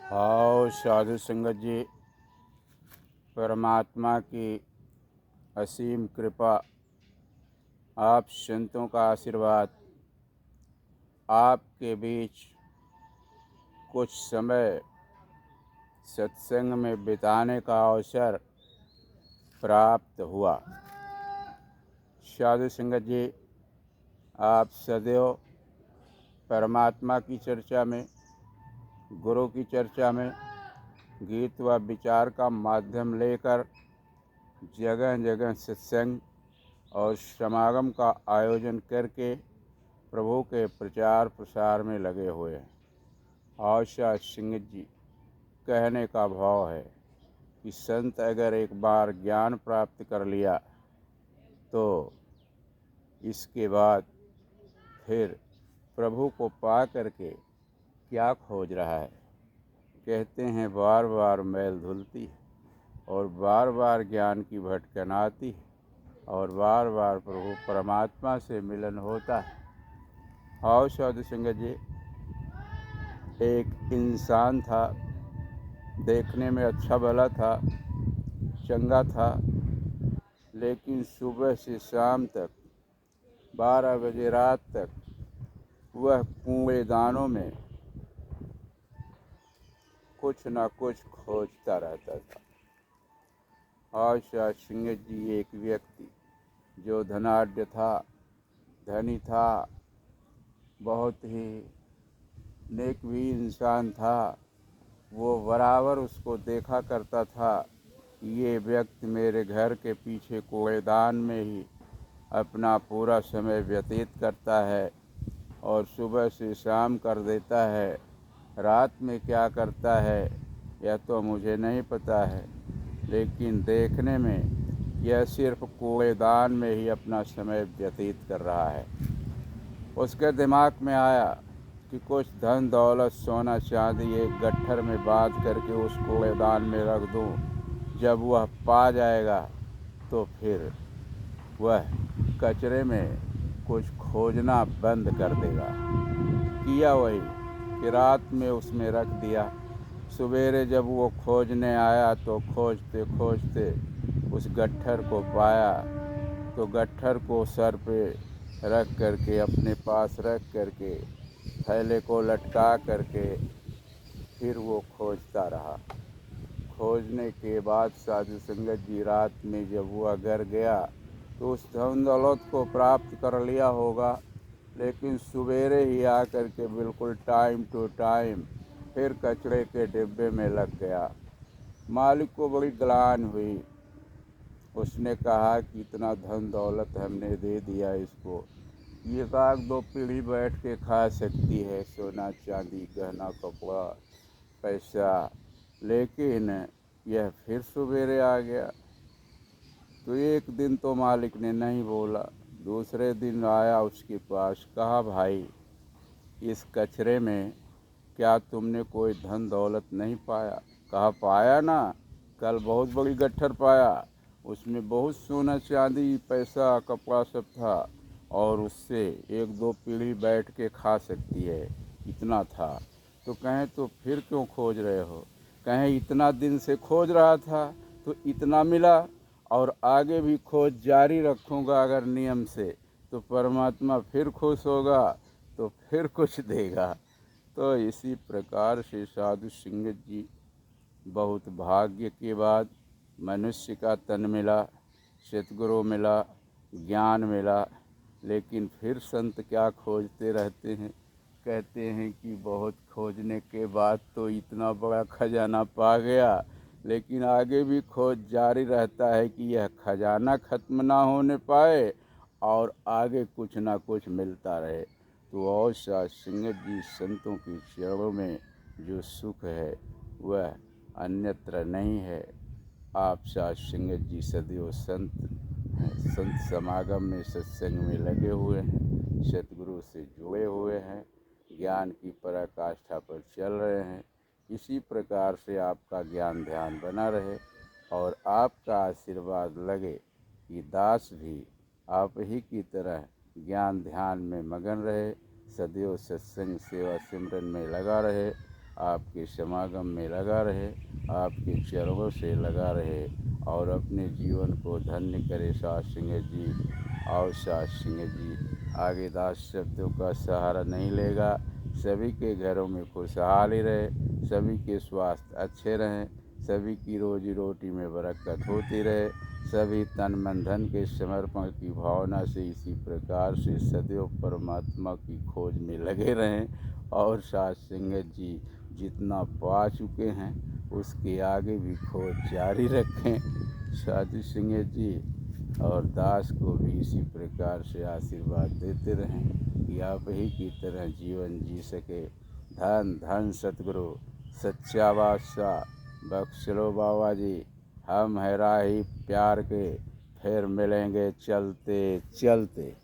आओ साधु संगत जी, परमात्मा की असीम कृपा, आप संतों का आशीर्वाद, आपके बीच कुछ समय सत्संग में बिताने का अवसर प्राप्त हुआ। साधु संगत जी, आप सदैव परमात्मा की चर्चा में, गुरु की चर्चा में गीत व विचार का माध्यम लेकर जगह जगह सत्संग और समागम का आयोजन करके प्रभु के प्रचार प्रसार में लगे हुए हैं। आशा सिंह जी, कहने का भाव है कि संत अगर एक बार ज्ञान प्राप्त कर लिया तो इसके बाद फिर प्रभु को पा करके क्या खोज रहा है। कहते हैं बार बार मैल धुलती है और बार बार ज्ञान की भटकन आती है और बार बार प्रभु परमात्मा से मिलन होता है। आओ साधु संगत जी, एक इंसान था, देखने में अच्छा भला था, चंगा था, लेकिन सुबह से शाम तक 12 बजे रात तक वह कूड़ेदानों में कुछ न कुछ खोजता रहता था। आशा सिंह जी एक व्यक्ति जो धनाढ्य था, धनी था, बहुत ही नेक भी इंसान था। वो बराबर उसको देखा करता था, ये व्यक्ति मेरे घर के पीछे कूड़ेदान में ही अपना पूरा समय व्यतीत करता है और सुबह से शाम कर देता है। रात में क्या करता है यह तो मुझे नहीं पता है, लेकिन देखने में यह सिर्फ कूड़ेदान में ही अपना समय व्यतीत कर रहा है। उसके दिमाग में आया कि कुछ धन दौलत सोना चांदी एक गट्ठर में बांध करके उस कूड़ेदान में रख दूं। जब वह पा जाएगा तो फिर वह कचरे में कुछ खोजना बंद कर देगा। किया वही कि रात में उसमें रख दिया। सवेरे जब वो खोजने आया तो खोजते खोजते उस गट्ठर को पाया, तो गट्ठर को सर पे रख करके, अपने पास रख करके, थैले को लटका करके फिर वो खोजता रहा। खोजने के बाद साधु संगत जी, रात में जब वह घर गया तो उस धन दौलत को प्राप्त कर लिया होगा, लेकिन सवेरे ही आकर के बिल्कुल टाइम टू टाइम फिर कचरे के डिब्बे में लग गया। मालिक को बड़ी गलान हुई। उसने कहा कि इतना धन दौलत हमने दे दिया इसको, ये एक दो पीढ़ी बैठ के खा सकती है, सोना चांदी गहना कपड़ा पैसा, लेकिन यह फिर सवेरे आ गया। तो एक दिन तो मालिक ने नहीं बोला, दूसरे दिन आया उसके पास, कहा भाई इस कचरे में क्या तुमने कोई धन दौलत नहीं पाया? कहा पाया ना, कल बहुत बड़ी गट्ठर पाया, उसमें बहुत सोना चांदी पैसा कपड़ा सब था और उससे एक दो पीढ़ी बैठ के खा सकती है, इतना था। तो कहें तो फिर क्यों खोज रहे हो? कहें इतना दिन से खोज रहा था तो इतना मिला और आगे भी खोज जारी रखूँगा अगर नियम से, तो परमात्मा फिर खुश होगा तो फिर कुछ देगा। तो इसी प्रकार से साधु सिंह जी, बहुत भाग्य के बाद मनुष्य का तन मिला, सतगुरु मिला, ज्ञान मिला, लेकिन फिर संत क्या खोजते रहते हैं। कहते हैं कि बहुत खोजने के बाद तो इतना बड़ा खजाना पा गया, लेकिन आगे भी खोज जारी रहता है कि यह खजाना ख़त्म ना होने पाए और आगे कुछ ना कुछ मिलता रहे। तो और साध संगत जी, संतों की चरणों में जो सुख है वह अन्यत्र नहीं है। आप साध संगत जी सदैव संत हैं, संत समागम में सत्संग में लगे हुए हैं, सतगुरु से जुड़े हुए हैं, ज्ञान की पराकाष्ठा पर चल रहे हैं। इसी प्रकार से आपका ज्ञान ध्यान बना रहे और आपका आशीर्वाद लगे कि दास भी आप ही की तरह ज्ञान ध्यान में मगन रहे, सदैव सत्संग सेवा सिमरन में लगा रहे। आपके समागम में लगा रहे, आपके चरणों से लगा रहे और अपने जीवन को धन्य करे साध सिंह जी। और साध सिंह जी आगे 10 शब्दों का सहारा नहीं लेगा। सभी के घरों में खुशहाली रहे, सभी के स्वास्थ्य अच्छे रहें, सभी की रोजी रोटी में बरकत होती रहे, सभी तन मन धन के समर्पण की भावना से इसी प्रकार से सदैव परमात्मा की खोज में लगे रहें। और साध संगत जी जितना पा चुके हैं उसके आगे भी खोज जारी रखें साधु संगत जी, और दास को भी इसी प्रकार से आशीर्वाद देते रहें कि आप ही की तरह जीवन जी सके। धन धन सतगुरु सच्चा बादशाह बख्श लो बाबा जी। हम है राही प्यार के, फिर मिलेंगे चलते चलते।